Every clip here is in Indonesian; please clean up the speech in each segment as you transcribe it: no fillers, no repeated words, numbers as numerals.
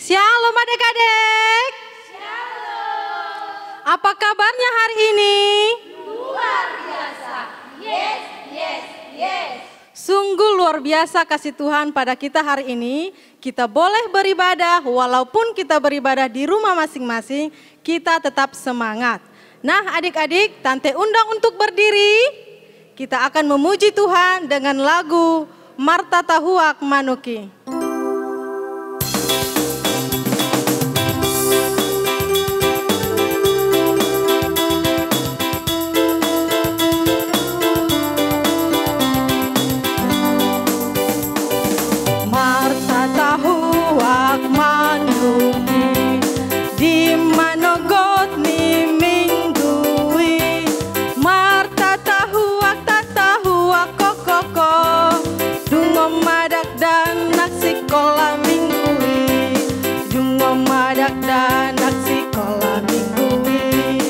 Shalom adik-adik. Shalom. Apa kabarnya hari ini? Luar biasa. Yes, yes, yes. Sungguh luar biasa kasih Tuhan pada kita hari ini. Kita boleh beribadah, walaupun kita beribadah di rumah masing-masing, kita tetap semangat. Nah adik-adik, Tante undang untuk berdiri. Kita akan memuji Tuhan dengan lagu Marta Tahuak Manuki. Marta Tahuak Manuki di manogot ni minggui. Marta tahuak kokoko dungo madak dan naksi kola minggui. Dungo madak dan naksi kola minggui.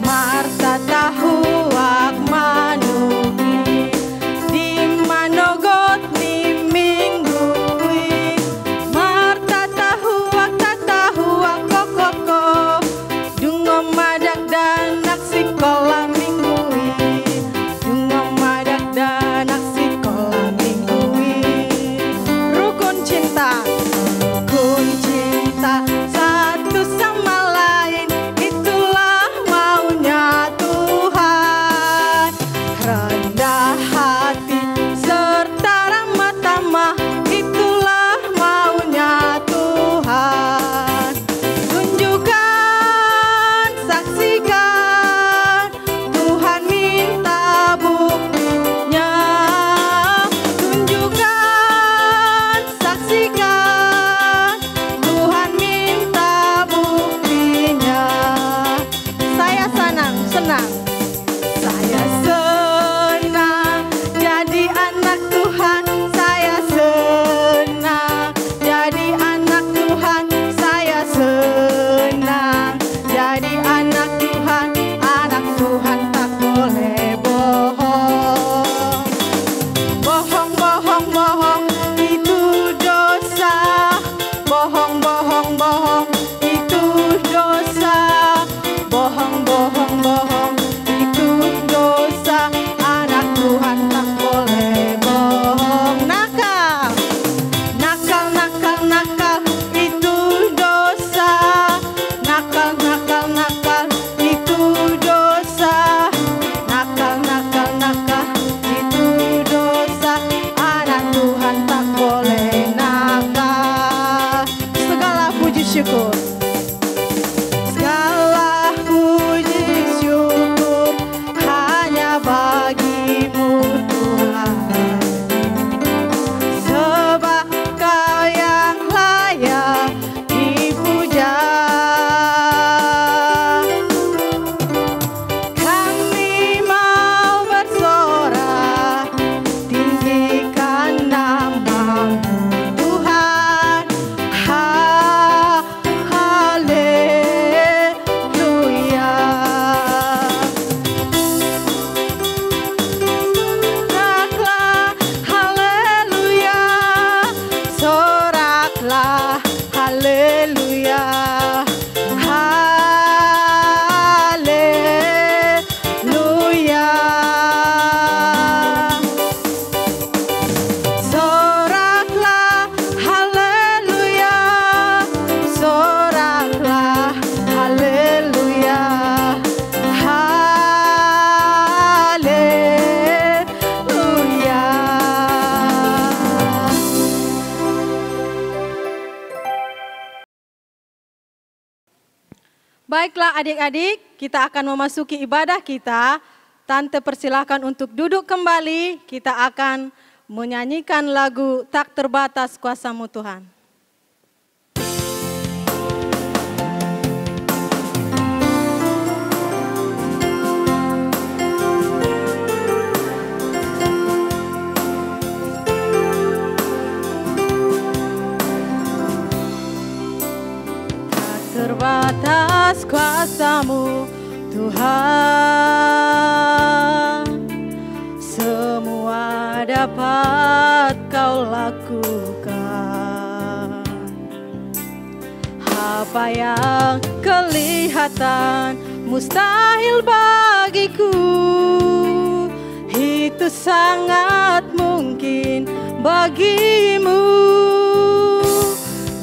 Marta tahuak manuki di manogot ni minggui. Marta tahuak kokoko dungo madak dan naksi kola minggui. Dungo madak dan naksi kola minggui. Rukun cinta satu sama lain, itulah maunya Tuhan. Rendah hati serta ramah tamah, itulah maunya Tuhan. Tunjukkan, saksikan, Tuhan minta buktinya. Tunjukkan, saksikan, Tuhan minta buktinya. Saya senang. Saya senang jadi anak Tuhan. Saya senang jadi anak Tuhan. Saya senang jadi anak Tuhan. Anak Tuhan tak boleh bohong. Bohong itu dosa. Bohong itu dosa. Bohong itu dosa. Anak Tuhan tak boleh bohong. Nakal itu dosa. Nakal itu dosa. Nakal itu dosa. Anak Tuhan tak boleh nakal. Segala puji syukur. Segala puji syukur hanya bagimu Tuhan. Sebab Kau yang layak dipuja. Kami mau bersorak, tinggikan nama-Mu Tuhan. Haleluya. Soraklah haleluya. Soraklah haleluya. Haleluya. Soraklah haleluya. Soraklah haleluya. Haleluya. Baiklah adik-adik, kita akan memasuki ibadah kita. Tante persilahkan untuk duduk kembali. Kita akan menyanyikan lagu Tak Terbatas Kuasa-Mu Tuhan. Tak terbatas kuasa-Mu Tuhan, semua dapat Kau lakukan. Apa yang kelihatan mustahil bagiku, itu sangat mungkin bagimu.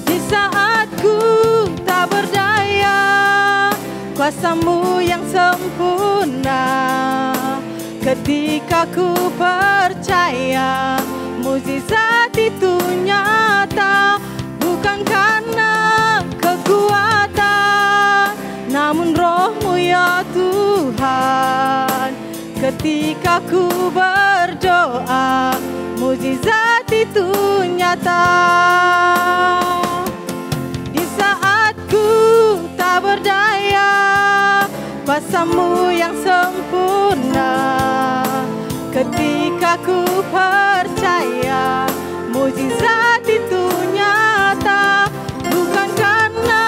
Di saat ku tak berdaya, kuasa-Mu yang sempurna. Ketika ku percaya, mukjizat itu nyata. Bukan karena kekuatan, namun Roh-Mu ya Tuhan. Ketika ku berdoa, mukjizat itu nyata. Di saat ku tak berdaya, kuasa-Mu yang sempurna. Ketika ku percaya, mukjizat itu nyata. Bukan karena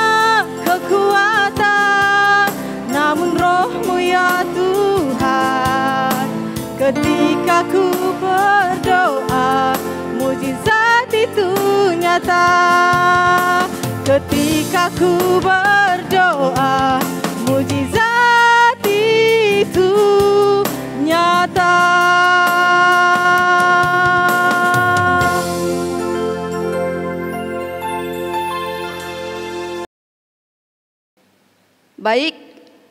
kekuatan, namun Roh-Mu ya Tuhan. Ketika ku berdoa, mukjizat itu nyata. Ketika ku berdoa, mukjizat itu nyata. Baik,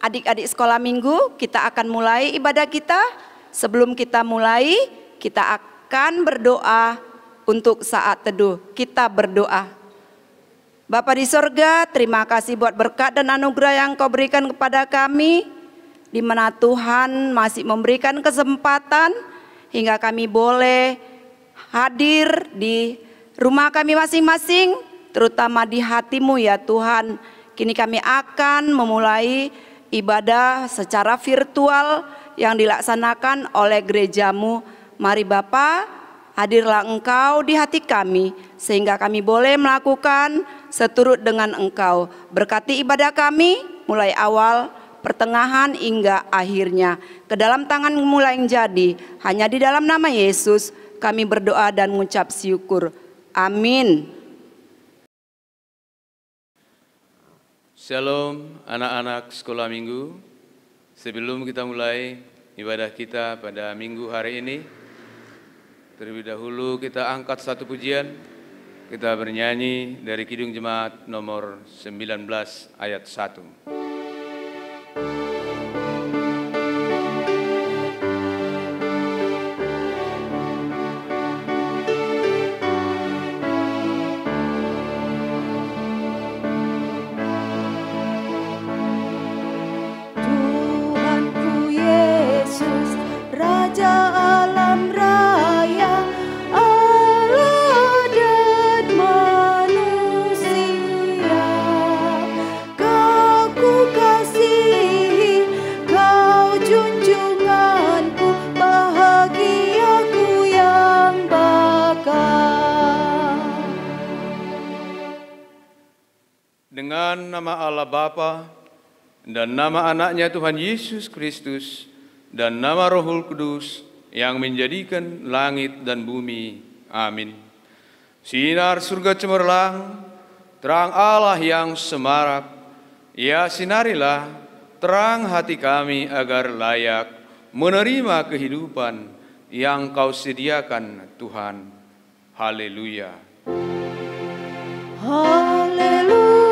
adik-adik sekolah minggu, kita akan mulai ibadah kita. Sebelum kita mulai, kita akan berdoa untuk saat teduh. Kita berdoa. Bapa di sorga, terima kasih buat berkat dan anugerah yang Kau berikan kepada kami, di mana Tuhan masih memberikan kesempatan hingga kami boleh hadir di rumah kami masing-masing, terutama di hati-Mu ya Tuhan. Kini kami akan memulai ibadah secara virtual yang dilaksanakan oleh gereja-Mu. Mari Bapa, hadirlah Engkau di hati kami, sehingga kami boleh melakukan seturut dengan Engkau. Berkati ibadah kami, mulai awal, pertengahan, hingga akhirnya. Ke dalam tangan-Mu yang jadi, hanya di dalam nama Yesus kami berdoa dan mengucap syukur. Amin. Shalom anak-anak sekolah minggu. Sebelum kita mulai ibadah kita pada minggu hari ini, terlebih dahulu kita angkat satu pujian. Kita bernyanyi dari Kidung Jemaat nomor 19 ayat 1. Dengan nama Allah Bapa dan nama anaknya Tuhan Yesus Kristus dan nama Rohul Kudus yang menjadikan langit dan bumi. Amin. Sinar surga cemerlang, terang Allah yang semarak, ya sinarilah terang hati kami agar layak menerima kehidupan yang Kau sediakan Tuhan. Haleluya. Haleluya.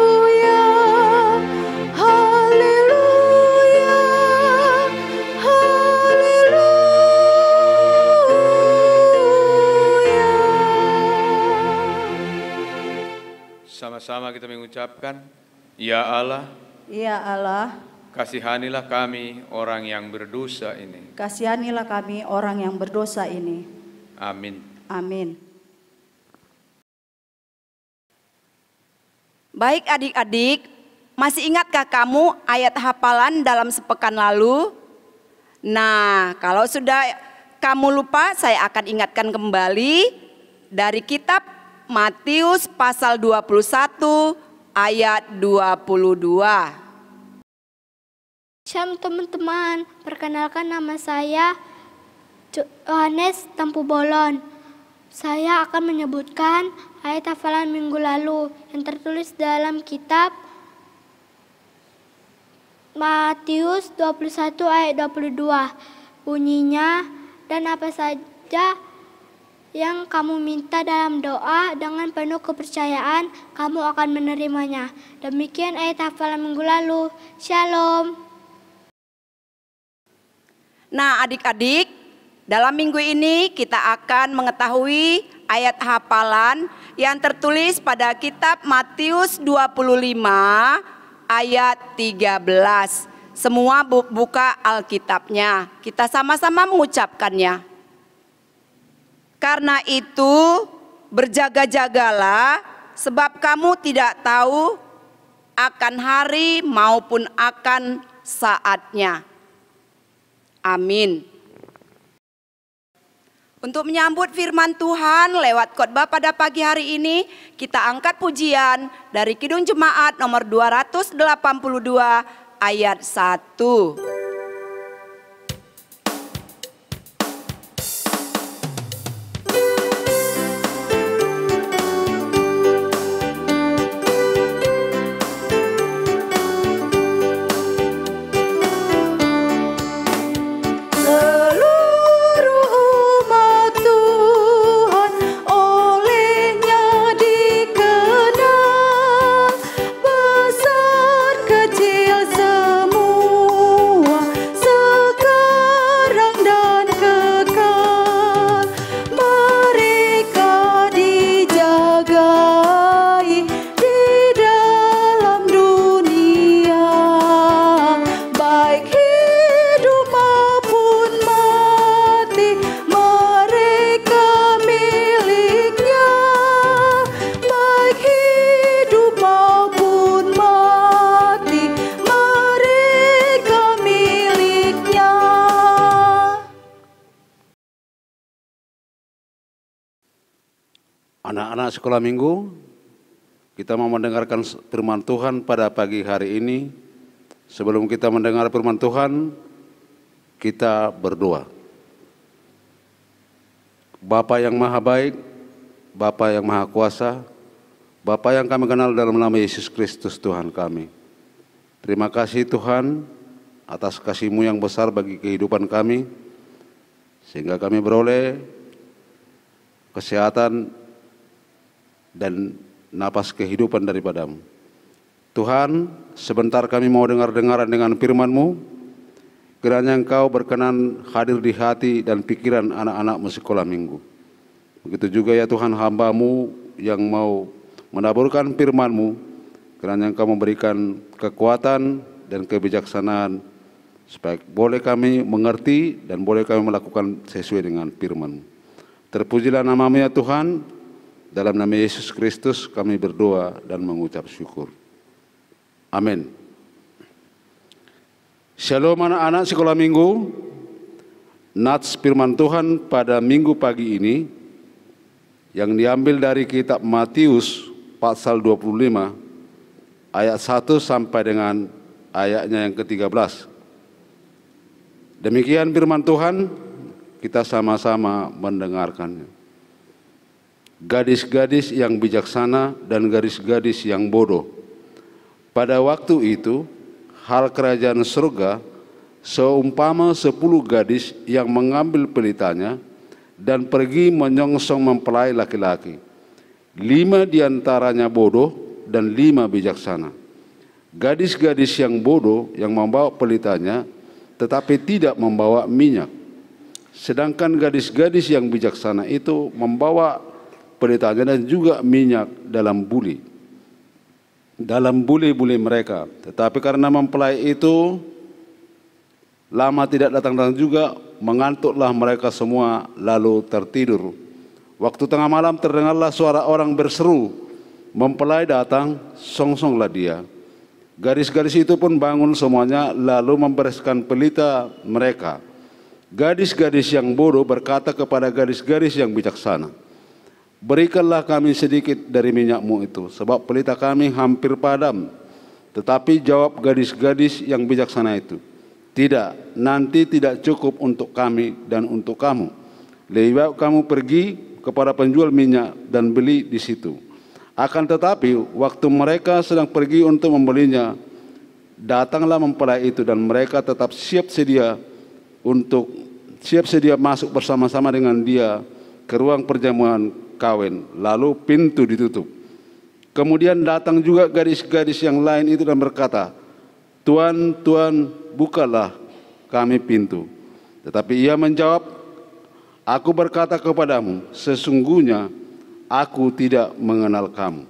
Sama-sama kita mengucapkan, Ya Allah, Ya Allah, kasihanilah kami orang yang berdosa ini. kasihanilah kami orang yang berdosa ini. Amin. Amin. Baik adik-adik, masih ingatkah kamu ayat hafalan dalam sepekan lalu? Nah, kalau sudah kamu lupa, saya akan ingatkan kembali dari kitab Matius pasal 21 ayat 22. Shalom teman-teman, perkenalkan nama saya Yohanes Tampu Bolon. Saya akan menyebutkan ayat hafalan minggu lalu yang tertulis dalam kitab Matius 21 ayat 22. Bunyinya, dan apa saja yang kamu minta dalam doa dengan penuh kepercayaan, kamu akan menerimanya. Demikian ayat hafalan minggu lalu. Shalom. Nah, adik-adik, dalam minggu ini kita akan mengetahui ayat hafalan yang tertulis pada kitab Matius 25 ayat 13. Semua buka Alkitabnya. Kita sama-sama mengucapkannya. Karena itu, berjaga-jagalah, sebab kamu tidak tahu akan hari maupun akan saatnya. Amin. Untuk menyambut firman Tuhan lewat khotbah pada pagi hari ini, kita angkat pujian dari Kidung Jemaat nomor 282 ayat 1. Anak-anak sekolah minggu, kita mau mendengarkan firman Tuhan pada pagi hari ini. Sebelum kita mendengar firman Tuhan, kita berdoa. Bapa yang maha baik, Bapa yang maha kuasa, Bapa yang kami kenal dalam nama Yesus Kristus Tuhan kami. Terima kasih Tuhan atas kasih-Mu yang besar bagi kehidupan kami, sehingga kami beroleh kesehatan dan napas kehidupan daripada-Mu. Tuhan, sebentar kami mau dengar-dengaran dengan firman-Mu, kiranya Engkau berkenan hadir di hati dan pikiran anak-anak-Mu sekolah minggu. Begitu juga ya Tuhan, hamba-Mu yang mau menaburkan firman-Mu, kiranya Engkau memberikan kekuatan dan kebijaksanaan, supaya boleh kami mengerti dan boleh kami melakukan sesuai dengan firman-Mu. Terpujilah nama-Mu ya Tuhan. Dalam nama Yesus Kristus kami berdoa dan mengucap syukur. Amin. Shalom anak-anak sekolah minggu. Nats firman Tuhan pada minggu pagi ini yang diambil dari kitab Matius pasal 25 ayat 1 sampai dengan ayatnya yang ke-13. Demikian firman Tuhan, kita sama-sama mendengarkannya. Gadis-gadis yang bijaksana dan gadis-gadis yang bodoh. Pada waktu itu, hal kerajaan surga seumpama 10 gadis yang mengambil pelitanya dan pergi menyongsong mempelai laki-laki. 5 diantaranya bodoh dan 5 bijaksana. Gadis-gadis yang bodoh yang membawa pelitanya tetapi tidak membawa minyak. Sedangkan gadis-gadis yang bijaksana itu membawa pelitanya dan juga minyak dalam buli mereka. Tetapi karena mempelai itu lama tidak datang juga, mengantuklah mereka semua lalu tertidur. Waktu tengah malam terdengarlah suara orang berseru, mempelai datang, songsonglah dia. Gadis-gadis itu pun bangun semuanya lalu membereskan pelita mereka. Gadis-gadis yang bodoh berkata kepada gadis-gadis yang bijaksana, berikanlah kami sedikit dari minyak-Mu itu, sebab pelita kami hampir padam. Tetapi jawab gadis-gadis yang bijaksana itu, tidak, nanti tidak cukup untuk kami dan untuk kamu. Lebih baik kamu pergi kepada penjual minyak dan beli di situ. Akan tetapi waktu mereka sedang pergi untuk membelinya, datanglah mempelai itu dan mereka tetap siap sedia masuk bersama-sama dengan dia ke ruang perjamuan kawin. Lalu pintu ditutup. Kemudian datang juga gadis-gadis yang lain itu dan berkata, Tuan, Tuan, bukalah kami pintu. Tetapi ia menjawab, aku berkata kepadamu, sesungguhnya aku tidak mengenal kamu.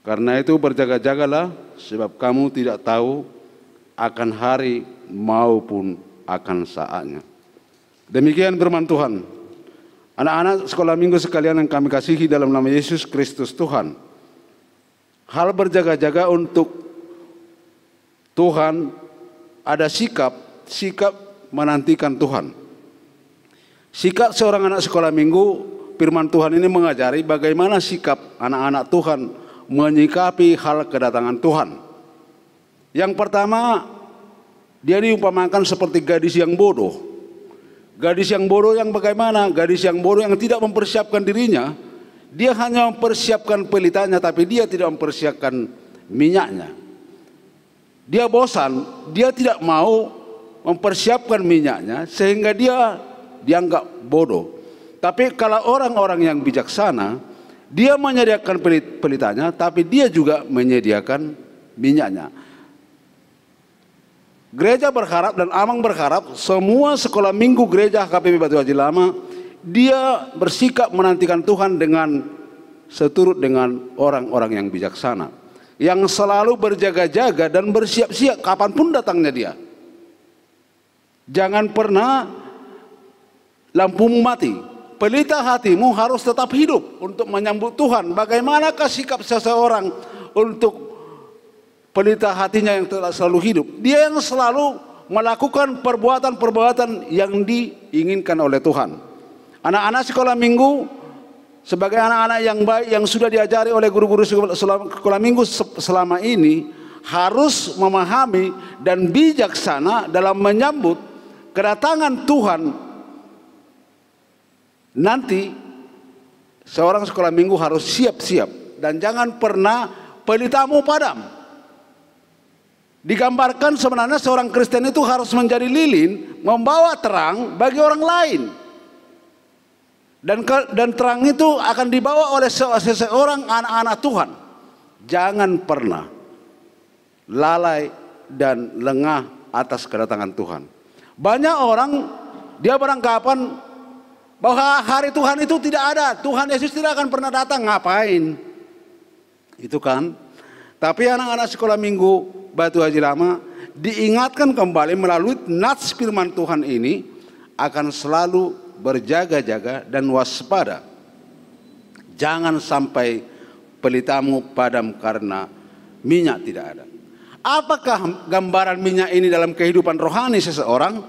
Karena itu berjaga-jagalah, sebab kamu tidak tahu akan hari maupun akan saatnya. Demikian firman Tuhan. Anak-anak sekolah minggu sekalian yang kami kasihi dalam nama Yesus Kristus Tuhan. Hal berjaga-jaga untuk Tuhan ada sikap menantikan Tuhan. Sikap seorang anak sekolah minggu, firman Tuhan ini mengajari bagaimana sikap anak-anak Tuhan menyikapi hal kedatangan Tuhan. Yang pertama, dia diumpamakan seperti gadis yang bodoh. Gadis yang bodoh yang bagaimana? Gadis yang bodoh yang tidak mempersiapkan dirinya. Dia hanya mempersiapkan pelitanya, tapi dia tidak mempersiapkan minyaknya. Dia bosan, dia tidak mau mempersiapkan minyaknya, sehingga dia dianggap bodoh. Tapi kalau orang-orang yang bijaksana, dia menyediakan pelitanya, tapi dia juga menyediakan minyaknya. Gereja berharap dan Amang berharap semua sekolah minggu gereja HKBP Batu Haji Lama, dia bersikap menantikan Tuhan dengan seturut dengan orang-orang yang bijaksana, yang selalu berjaga-jaga dan bersiap-siap kapanpun datangnya dia. Jangan pernah lampumu mati. Pelita hatimu harus tetap hidup untuk menyambut Tuhan. Bagaimanakah sikap seseorang untuk pelita hatinya yang selalu hidup? Dia yang selalu melakukan perbuatan-perbuatan yang diinginkan oleh Tuhan. Anak-anak sekolah minggu sebagai anak-anak yang baik yang sudah diajari oleh guru-guru sekolah minggu selama ini harus memahami dan bijaksana dalam menyambut kedatangan Tuhan. Nanti seorang sekolah minggu harus siap-siap dan jangan pernah pelitamu padam. Digambarkan sebenarnya seorang Kristen itu harus menjadi lilin, membawa terang bagi orang lain. Dan terang itu akan dibawa oleh seseorang anak-anak Tuhan. Jangan pernah lalai dan lengah atas kedatangan Tuhan. Banyak orang dia beranggapan bahwa hari Tuhan itu tidak ada, Tuhan Yesus tidak akan pernah datang. Ngapain? Itu kan. Tapi anak-anak sekolah minggu Batu Haji Lama diingatkan kembali melalui nats firman Tuhan ini akan selalu berjaga-jaga dan waspada. Jangan sampai pelitamu padam karena minyak tidak ada. Apakah gambaran minyak ini dalam kehidupan rohani seseorang?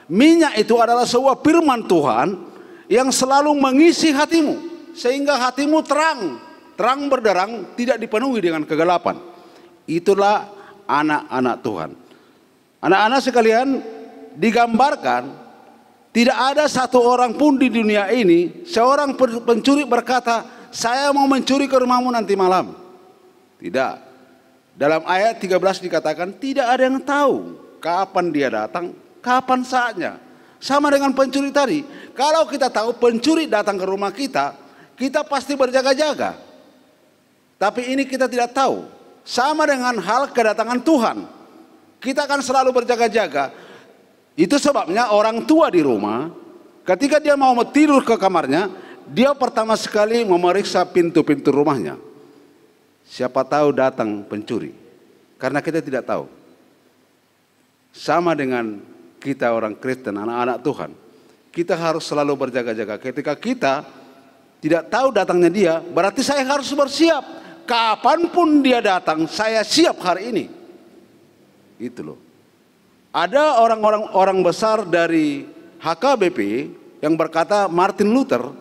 Minyak itu adalah sebuah firman Tuhan yang selalu mengisi hatimu, sehingga hatimu terang berderang, tidak dipenuhi dengan kegelapan. Itulah anak-anak Tuhan. Anak-anak sekalian, digambarkan tidak ada satu orang pun di dunia ini, seorang pencuri berkata, saya mau mencuri ke rumahmu nanti malam. Tidak. Dalam ayat 13 dikatakan tidak ada yang tahu kapan dia datang, kapan saatnya. Sama dengan pencuri tadi. Kalau kita tahu pencuri datang ke rumah kita, kita pasti berjaga-jaga. Tapi ini kita tidak tahu. Sama dengan hal kedatangan Tuhan. Kita akan selalu berjaga-jaga. Itu sebabnya orang tua di rumah, ketika dia mau tidur ke kamarnya, dia pertama sekali memeriksa pintu-pintu rumahnya. Siapa tahu datang pencuri. Karena kita tidak tahu. Sama dengan kita orang Kristen, anak-anak Tuhan, kita harus selalu berjaga-jaga. Ketika kita tidak tahu datangnya dia, berarti saya harus bersiap. Kapanpun dia datang, saya siap hari ini. Itu loh. Ada orang besar dari HKBP yang berkata, Martin Luther,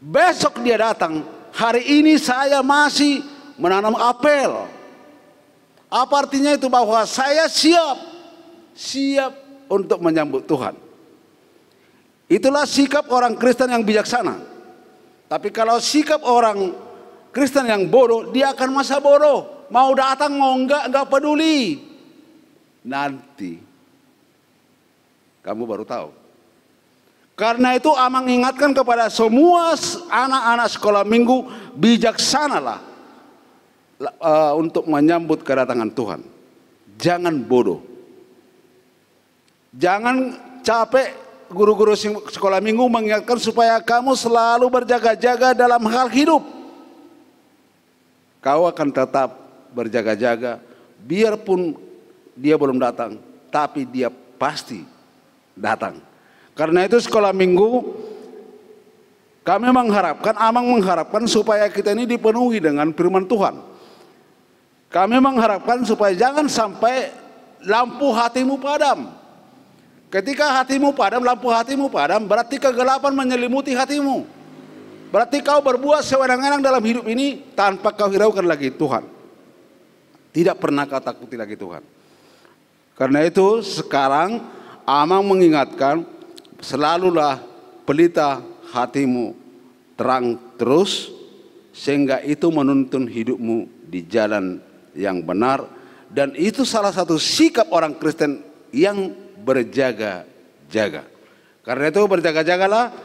besok dia datang, hari ini saya masih menanam apel. Apa artinya itu? Bahwa saya siap untuk menyambut Tuhan. Itulah sikap orang Kristen yang bijaksana. Tapi kalau sikap orang Kristen yang bodoh, dia akan masa bodoh. mau datang mau enggak peduli. Nanti kamu baru tahu. Karena itu Amang ingatkan kepada semua anak-anak sekolah minggu, bijaksanalah untuk menyambut kedatangan Tuhan. Jangan bodoh. Jangan capek guru-guru sekolah minggu mengingatkan supaya kamu selalu berjaga-jaga dalam hal hidup. Kau akan tetap berjaga-jaga biarpun dia belum datang, tapi dia pasti datang. Karena itu sekolah minggu kami Amang mengharapkan supaya kita ini dipenuhi dengan firman Tuhan. Kami mengharapkan supaya jangan sampai lampu hatimu padam. Ketika hatimu padam, lampu hatimu padam, berarti kegelapan menyelimuti hatimu. Berarti kau berbuat sewenang-wenang dalam hidup ini tanpa kau hiraukan lagi Tuhan. Tidak pernah kau takuti lagi Tuhan. Karena itu sekarang Amang mengingatkan, selalulah pelita hatimu terang terus, sehingga itu menuntun hidupmu di jalan yang benar. Dan itu salah satu sikap orang Kristen yang berjaga-jaga. Karena itu berjaga-jagalah,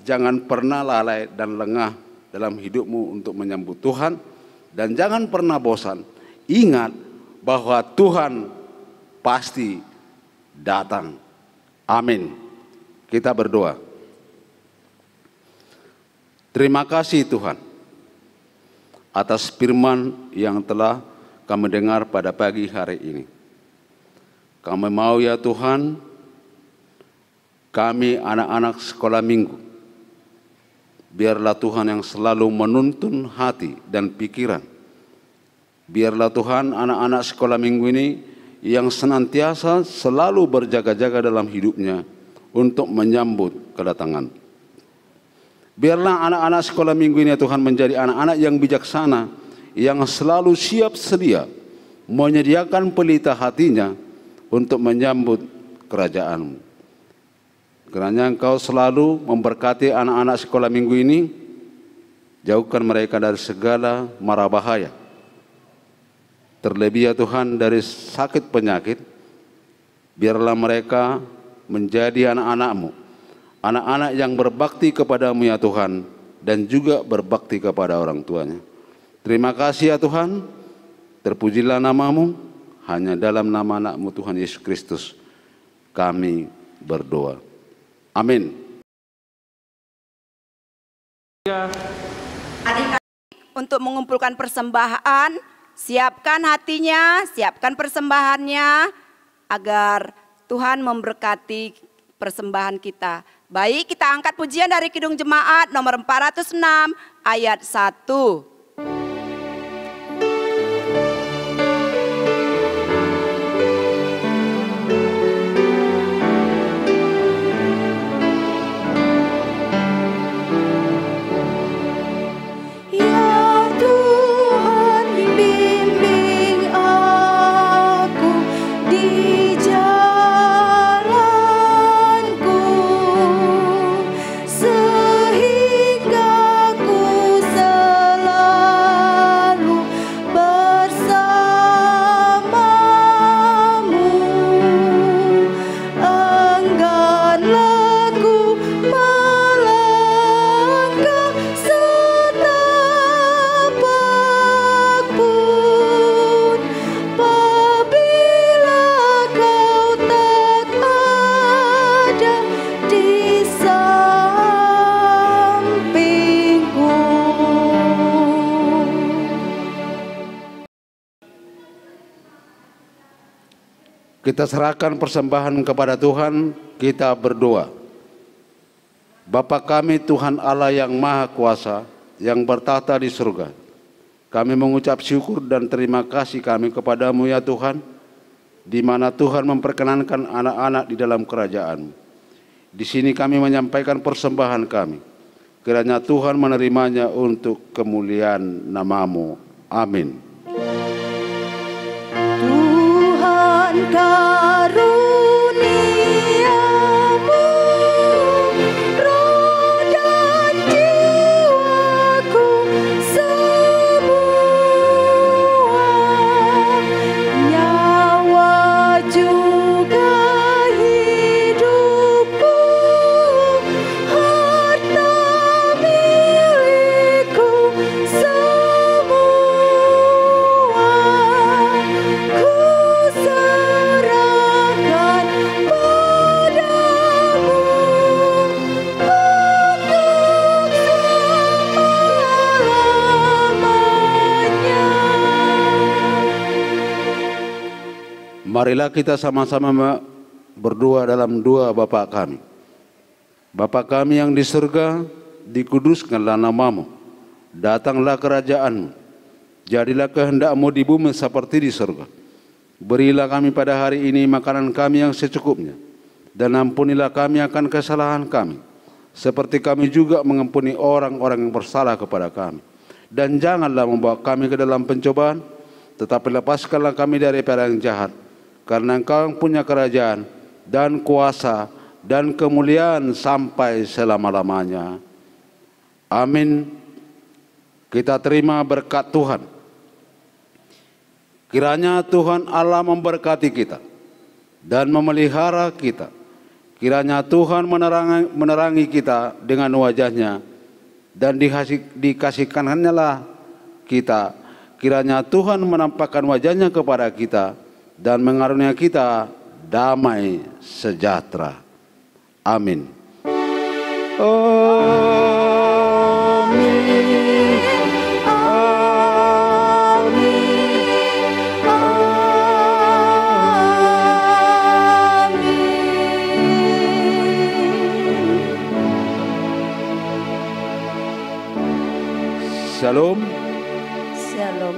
jangan pernah lalai dan lengah dalam hidupmu untuk menyambut Tuhan. Dan jangan pernah bosan. Ingat bahwa Tuhan pasti datang. Amin. Kita berdoa. Terima kasih Tuhan atas firman yang telah kami dengar pada pagi hari ini. Kami mau ya Tuhan, kami anak-anak sekolah minggu, biarlah Tuhan yang selalu menuntun hati dan pikiran. Biarlah Tuhan anak-anak sekolah minggu ini yang senantiasa selalu berjaga-jaga dalam hidupnya untuk menyambut kedatangan. Biarlah anak-anak sekolah minggu ini ya Tuhan menjadi anak-anak yang bijaksana, yang selalu siap sedia menyediakan pelita hatinya untuk menyambut kerajaan-Mu. Kiranya Engkau selalu memberkati anak-anak sekolah minggu ini, jauhkan mereka dari segala mara bahaya. Terlebih ya Tuhan dari sakit penyakit, biarlah mereka menjadi anak-anak-Mu, anak-anak yang berbakti kepada-Mu ya Tuhan, dan juga berbakti kepada orang tuanya. Terima kasih ya Tuhan, terpujilah nama-Mu, hanya dalam nama anak-Mu Tuhan Yesus Kristus kami berdoa. Amin. Adik-adik, untuk mengumpulkan persembahan, siapkan hatinya, siapkan persembahannya, agar Tuhan memberkati persembahan kita. Baik, kita angkat pujian dari Kidung Jemaat nomor 406 ayat 1. Kita serahkan persembahan kepada Tuhan, kita berdoa. Bapa kami Tuhan Allah yang Maha Kuasa, yang bertahta di surga, kami mengucap syukur dan terima kasih kami kepadamu ya Tuhan, di mana Tuhan memperkenankan anak-anak di dalam kerajaan. Di sini kami menyampaikan persembahan kami, kiranya Tuhan menerimanya untuk kemuliaan nama-Mu. Amin. Tuhan karuniamu, roh dan jiwaku semua Marilah kita sama-sama berdoa dalam doa Bapa kami. Bapa kami yang di surga, dikuduskanlah namamu. Datanglah kerajaanmu. Jadilah kehendak-mu di bumi seperti di surga. Berilah kami pada hari ini makanan kami yang secukupnya. Dan ampunilah kami akan kesalahan kami, seperti kami juga mengampuni orang-orang yang bersalah kepada kami. Dan janganlah membawa kami ke dalam pencobaan, tetapi lepaskanlah kami daripada yang jahat. Karena Engkau yang punya kerajaan dan kuasa dan kemuliaan sampai selama-lamanya. Amin. Kita terima berkat Tuhan. Kiranya Tuhan Allah memberkati kita dan memelihara kita. Kiranya Tuhan menerangi kita dengan wajah-Nya dan dikasihkannya lah kita. Kiranya Tuhan menampakkan wajah-Nya kepada kita dan mengaruniai kita damai sejahtera. Amin. Shalom. Shalom.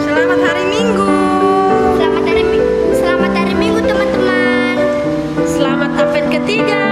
Selamat hari Minggu. Selamat hari Minggu teman-teman. Selamat Advent ketiga.